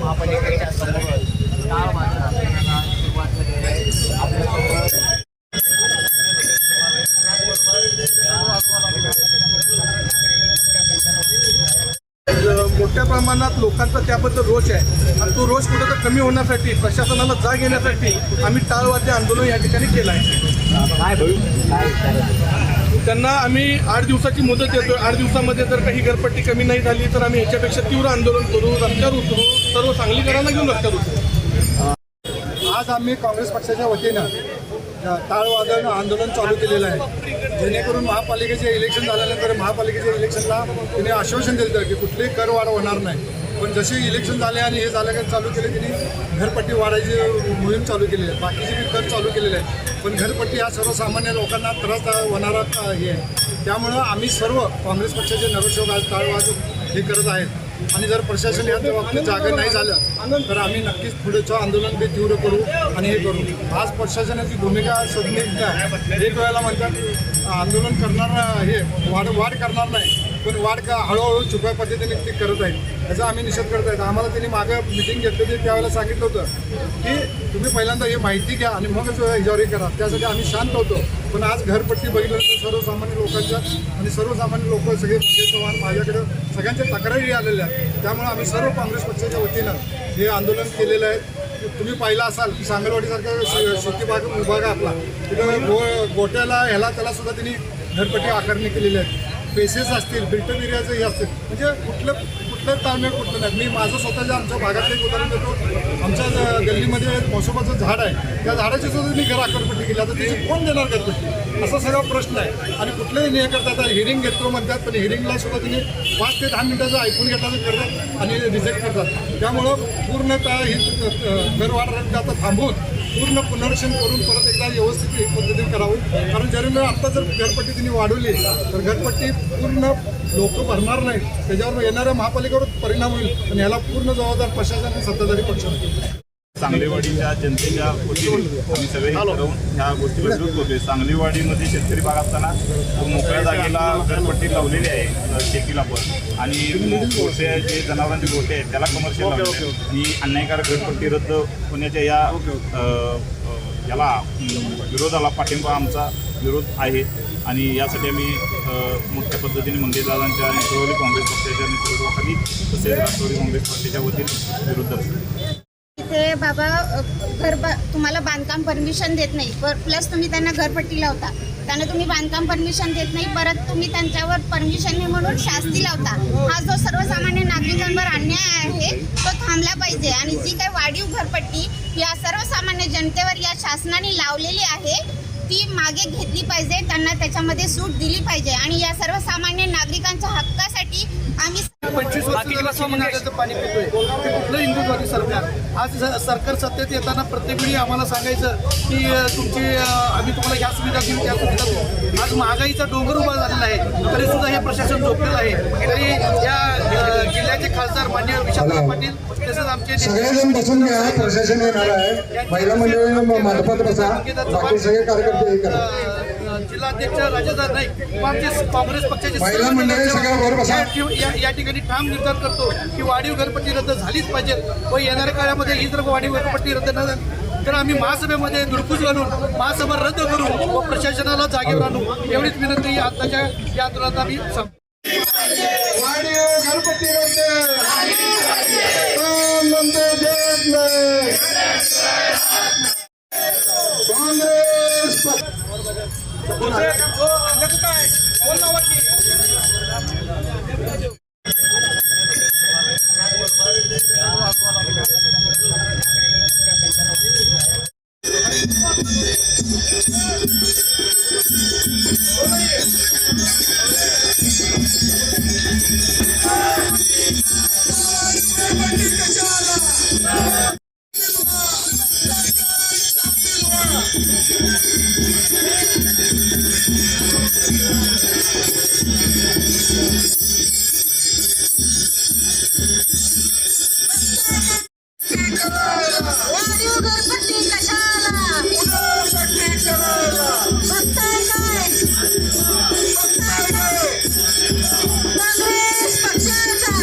महापालिकेच्या समोर टाळ वाजवण्याला सुरुवात झालेली आहे. मोठ्या प्रमाणात लोकांचा त्याबद्दल रोष आहे आणि तो रोष कुठं तर कमी होण्यासाठी प्रशासनाला जाग येण्यासाठी आम्ही टाळवाद्य आंदोलन या ठिकाणी केलं आहे. त्यांना आम्ही 8 दिवसाची मुदत देतो. 8 दिवसामध्ये जर काही घरपट्टी कमी नाही झाली तर आम्ही ह्याच्यापेक्षा तीव्र आंदोलन करू, रस्त्यावर उतरू, सर्व सांगलीकरांना घेऊन रस्त्यावर उतरू. आज आम्ही काँग्रेस पक्षाच्या वतीनं टाळवादन आंदोलन चालू केलेलं आहे, जेणेकरून महापालिकेचे इलेक्शन झाल्यानंतर महापालिकेच्या इलेक्शनला तिने आश्वासन दिलं की कुठलीही करवाढ होणार नाही. पण जसे इलेक्शन झाले आणि हे झालं की चालू केले तिने घरपट्टी वाढायची मोहीम चालू केलेली आहे. बाकीचे बी कर चालू केलेले आहेत, पण घरपट्टी हा सर्वसामान्य लोकांना त्रास होणारा हे आहे. त्यामुळं आम्ही सर्व काँग्रेस पक्षाचे नगरसेवक आज टाळवादन हे करत आहेत. आणि जर प्रशासन या बाबतीत जागा नाही झालं तर आम्ही नक्कीच पुढेचं आंदोलन ते तीव्र करू आणि हे करू. आज प्रशासनाची भूमिका सदनिग्ध आहे. एक वेळेला म्हणतात आंदोलन करणार हे वाढ करणार नाही, पण वाढ का हळूहळू छुप्या पद्धतीने ते करत आहेत, याचा आम्ही निषेध करत आहेत. आम्हाला त्यांनी मागं मिटिंग घेतली होती, त्यावेळेला सांगितलं होतं की तुम्ही पहिल्यांदा हे माहिती घ्या आणि मगच ह्याच्यावर करा. त्यासाठी आम्ही शांत होतो. पण आज घरपट्टी बघितल्यानंतर सर्वसामान्य लोकांच्या आणि सर्वसामान्य लोक सगळे चव्हाण माझ्याकडं सगळ्यांच्या तक्रारी आलेल्या आहेत. त्यामुळे आम्ही सर्व काँग्रेस पक्षाच्या वतीनं हे आंदोलन केलेलं आहे. तुम्ही पाहिलं असाल की सांगलवाडीसारखा शेती विभाग आपला तिथं गोट्याला ह्याला त्याला सुद्धा त्यांनी घरपट्टी आकारणी केलेली आहे. पेसेस असतील, बिल्टअप एरियाचं हे असतील, म्हणजे कुठलं ताळमेळ कुठलं नाही. मी माझं स्वतःच्या आमच्या भागातलं एक उदाहरण देतो. आमच्या गल्लीमध्ये मोसोबाचं झाड आहे, त्या झाडाची सुद्धा मी घर आकारपट्टी केली. आता त्याची कोण देणार घरपट्टी असा सगळा प्रश्न आहे. आणि कुठलंही हे करतात, हिअरिंग घेतो म्हणतात, पण हिअरिंगला सुद्धा त्यांनी 5 ते 10 मिनिटाचं ऐकून घेतात करतात आणि रिजेक्ट करतात. त्यामुळं पूर्णतः ही घरवाढ आता थांबवून पूर्ण पुनर्रचन करून परत एकदा व्यवस्थित पद्धतीने करावं. कारण जरी आत्ता जर घरपट्टी त्यांनी वाढवली तर घरपट्टी पूर्ण लोक भरणार नाहीत, त्याच्यावर येणाऱ्या महापालिकेवर परिणाम होईल. पण याला पूर्ण जबाबदार प्रशासन आणि सत्ताधारी पक्ष आहे. सांगलीवाडीच्या जनतेच्या वतीने आम्ही सगळे ठरवून ह्या गोष्टीला विरोध करतोय. सांगलीवाडीमध्ये शेतकरी भाग असताना मोकळ्या जागेला घरपट्टी लावलेली आहे शेतीला पण, आणि गोठे जे जनावरांचे गोठे आहेत त्याला कमर्शियल लावले आणि अन्यायकारक घरपट्टी रद्द होण्याच्या याला विरोधाला पाठिंबा आमचा विरोध आहे. आणि यासाठी आम्ही मोठ्या पद्धतीने मंगेशदादांच्या नेतृत्वाखाली काँग्रेस पक्षाच्या नेतृत्वाखाली तसेच राष्ट्रवादी काँग्रेस पार्टीच्या वतीने विरोध असतो. इथे बाबा तुम्हाला बांधकाम परमिशन देत नाही, प्लस तुम्ही त्यांना घरपट्टी लावता, त्यांना तुम्ही बांधकाम परमिशन देत नाही, परत तुम्ही त्यांच्यावर परमिशन नाही म्हणून शास्ती लावता. हा जो सर्वसामान्य नागरिकांवर अन्याय आहे तो थांबला पाहिजे. आणि जी काही वाढीव घरपट्टी या सर्वसामान्य जनतेवर या शासनाने लावलेली आहे ती मागे घेतली पाहिजे, त्यांना त्याच्यामध्ये सूट दिली पाहिजे. आणि या सर्वसामान्य नागरिकांच्या हक्कासाठी आम्ही 25 वर्षाचं पाणी पितोय. कुठलं हिंदुत्वादी सरकार आज सरकार सत्तेत येताना प्रत्येक वेळी आम्हाला सांगायचं की आम्ही तुम्हाला ह्या सुविधा देऊ त्या सुविधा देऊ. आज महागाईचा डोंगर उभा झालेला आहे, तरी सुद्धा हे प्रशासन झोपलेलं आहे. तरी या जिल्ह्याचे खासदार माननीय विशालदादा पाटील तसेच आमचे सगळेजण बसून घ्या, प्रशासन येणार आहे. महिला मंडळी मार्फत बसा, बाकी सगळे कार्यकर्ते हे करा. जिल्हाध्यक्ष राजेदार नाईक आमचे काँग्रेस पक्षाचे महिला मंडळी सगळ्या बसा. या ठिकाणी ठाम निर्धार करतो की वाढीव घरपट्टी रद्द झालीच पाहिजे व येणाऱ्या काळामध्ये ही जर वाढीव घरपट्टी रद्द न झाली तर आम्ही महासभेमध्ये धुडकूस घालून महासभा रद्द करू व प्रशासनाला जागेवर आणू, एवढीच विनंती आताच्या या आंदोलनात आम्ही घरपट्टी काँग्रेस वाढीव घरपट्टी कशाला बघताय काय काँग्रेस पक्षाचा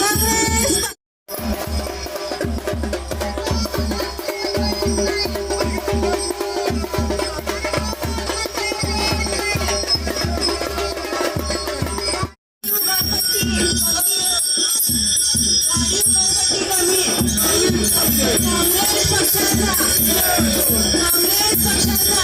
काँग्रेस काँग्रेस पक्षाचा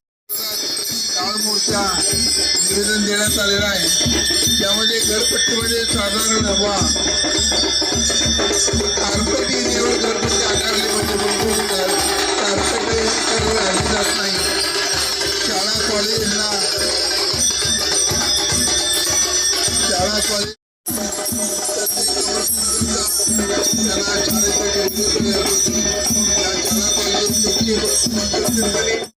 काळ मोर्चा निवेदन देण्यात आलेलं आहे. त्यामध्ये घरपट्टीमध्ये साधारण हवा घरपट्टी केवळ घरपट्टी आकारली म्हणजे भरपूर घरपट्टी राहिली जात नाही. शाळा कॉलेजला शाळा कॉलेज त्याला शाळेच्या शाळा कॉलेज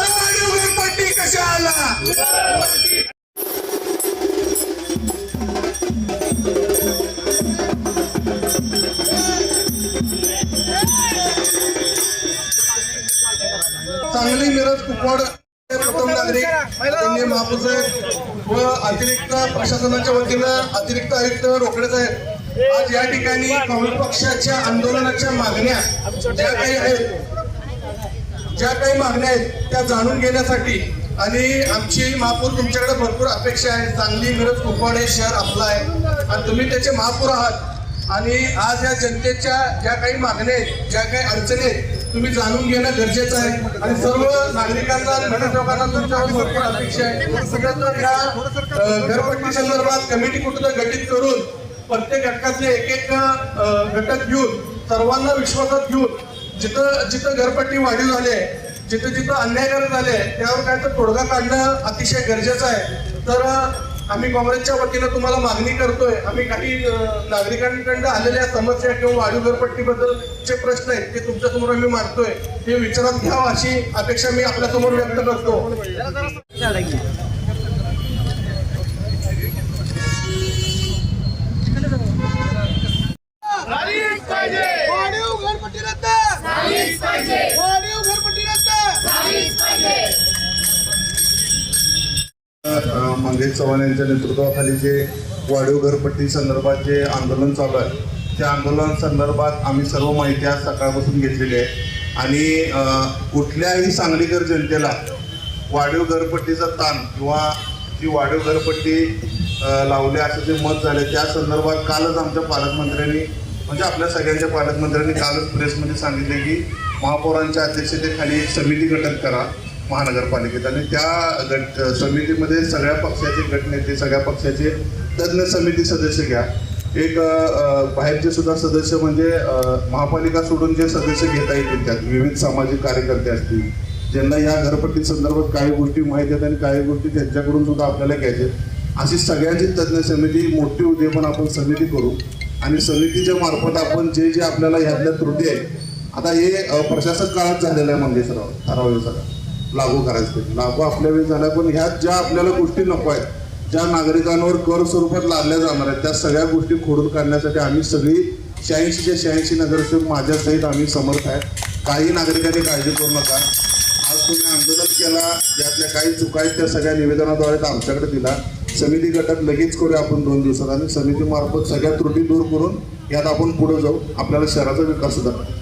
वाढीव घरपट्टी कशाला? सांगली मिरज कुपवाड प्रथम नागरिक त्यांनी महापौर साहेब व अतिरिक्त प्रशासनाच्या वतीनं अतिरिक्त आयुक्त रोकडे साहेब आज या ठिकाणी काँग्रेस पक्षाच्या आंदोलनाच्या मागण्या ज्या काही मागण्या आहेत त्या जाणून घेण्यासाठी आणि आमची महापौर तुमच्याकडे भरपूर अपेक्षा आहे. सांगली मिरज कुपवाड हे शहर आपलं आहे आणि तुम्ही त्याचे महापौर आहात आणि आज या जनतेच्या ज्या काही मागण्या आहेत ज्या काही अडचणी आहेत तुम्ही जाणून घेणं गरजेचं आहे आणि सर्व नागरिकांना नगरसेवकांना तुमच्यावर भरपूर अपेक्षा आहे. सगळ्यांना या घरपट्टी संदर्भात कमिटी कुठं गठीत करून प्रत्येक घटकातले एक एक घटक घेऊन सर्वांना विश्वासात घेऊन जिथं जिथं घरपट्टी वाढीव झाली आहे जिथं जिथं अन्यायकारक झाले त्यावर काय तर तोडगा काढणं अतिशय गरजेचं आहे. तर आम्ही काँग्रेसच्या वतीनं तुम्हाला मागणी करतोय. आम्ही काही नागरिकांकडून आलेल्या समस्या किंवा वाढीव घरपट्टीबद्दलचे प्रश्न आहेत ते तुमच्यासमोर आम्ही मांडतोय ते विचारात घ्यावं अशी अपेक्षा मी आपल्यासमोर व्यक्त करतो. मंगेश चव्हाण यांच्या नेतृत्वाखाली जे वाढीव घरपट्टी संदर्भात जे आंदोलन चालू आहे त्या आंदोलन संदर्भात आम्ही सर्व माहिती आज सकाळपासून घेतलेली आहे आणि कुठल्याही सांगलीकर जनतेला वाढीव घरपट्टीचा ताण किंवा जी वाढीव घरपट्टी लावली असं जे मत झाले त्या संदर्भात कालच आमच्या पालकमंत्र्यांनी म्हणजे आपल्या सगळ्यांच्या पालकमंत्र्यांनी कालच प्रेसमध्ये सांगितले की महापौरांच्या अध्यक्षतेखाली एक समिती गठीत करा महानगरपालिकेत आणि त्या समितीमध्ये सगळ्या पक्षाचे गटनेते सगळ्या पक्षाचे तज्ज्ञ समिती सदस्य घ्या. एक बाहेरचे सुद्धा सदस्य म्हणजे महापालिका सोडून जे सदस्य घेता येतील त्यात विविध सामाजिक कार्यकर्ते असतील ज्यांना या घरपट्टी संदर्भात काही गोष्टी माहिती आहेत आणि काही गोष्टी त्यांच्याकडून सुद्धा आपल्याला घ्यायचे अशी सगळ्यांची तज्ज्ञ समिती मोठी उद्या पण आपण समिती करू आणि समितीच्या मार्फत आपण जे जे आपल्याला ह्यातल्या त्रुटी आहेत आता हे प्रशासक काळात झालेलं आहे मंगेशराव ठराव सगळं लागू करायचं लागू आपल्या वेळी झाल्या पण ह्यात ज्या आपल्याला गोष्टी नको आहेत ज्या नागरिकांवर कर स्वरूपात लादल्या जाणार आहेत त्या सगळ्या गोष्टी खोडून काढण्यासाठी आम्ही सगळी 86 नगरसेवक माझ्यासहित आम्ही समर्थ आहे. काही नागरिकांनी काळजी करू नका. आज तुम्ही आंदोलन केला ज्यातल्या काही चुका आहेत त्या सगळ्या निवेदनाद्वारे आमच्याकडे दिला. समिती गटात लगेच करूया आपण 2 दिवसात आणि समितीमार्फत सगळ्या त्रुटी दूर करून यात आपण पुढे जाऊ आपल्याला शहराचा विकास सुद्धा करा.